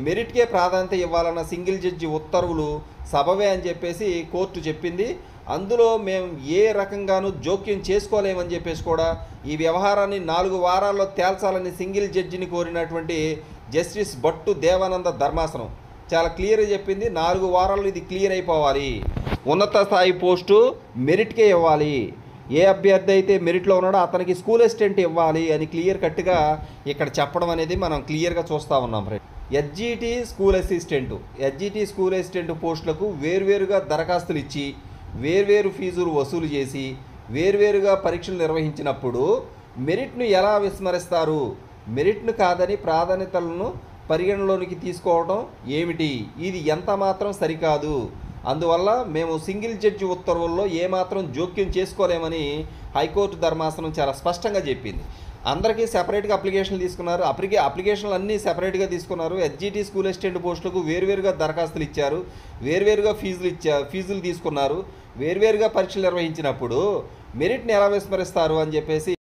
మెరిట్కే ప్రాధాన్యత ఇవ్వాలన్న single judge ఉత్తర్వులు సబవే అని చెప్పేసి కోర్టు చెప్పింది. అందులో మేము ఏ రకంగానూ జోక్యం చేసుకోలేమని చెప్పేసి కూడా ఈ వ్యవహారాన్ని 4 వారాల్లో తేల్చాలని సింగిల్ జడ్జిని కోరినటువంటి జస్టిస్ భట్టు దేవానంద ధర్మాసనం చాలా క్లియర్గా చెప్పింది. 4 వారాల్లో ఇది క్లియర్ అయిపోవాలి. ఉన్నత స్థాయి పోస్టు మెరిట్కే ఇవ్వాలి. ఏ అభ్యర్థి అయితే మెరిట్లో ఉన్నాడో అతనికి స్కూల్ అసిస్టెంట్ ఇవ్వాలి అని క్లియర్ కట్గా ఇక్కడ చెప్పడం అనేది మనం క్లియర్గా చూస్తూ ఉన్నాం. ఎస్జిటి స్కూల్ అసిస్టెంట్ పోస్టులకు వేర్వేరుగా దరఖాస్తులు ఇచ్చి వేర్వేరు ఫీజులు వసూలు చేసి వేర్వేరుగా పరీక్షలు నిర్వహించినప్పుడు మెరిట్ను ఎలా విస్మరిస్తారు? మెరిట్ను కాదని ప్రాధాన్యతలను పరిగణలోనికి తీసుకోవడం ఏమిటి? ఇది ఎంత మాత్రం సరికాదు. అందువల్ల మేము సింగిల్ జడ్జి ఉత్తర్వుల్లో ఏమాత్రం జోక్యం చేసుకోలేమని హైకోర్టు ధర్మాసనం చాలా స్పష్టంగా చెప్పింది. అందరికీ సెపరేట్గా అప్లికేషన్లు తీసుకున్నారు. అప్లికేషన్లు అన్నీ సెపరేట్గా తీసుకున్నారు. ఎస్జిటి స్కూల్ అసిస్టెంట్ పోస్టులకు వేర్వేరుగా దరఖాస్తులు ఇచ్చారు, వేర్వేరుగా ఫీజులు తీసుకున్నారు, వేర్వేరుగా పరీక్షలు నిర్వహించినప్పుడు మెరిట్ని ఎలా విస్మరిస్తారు అని చెప్పేసి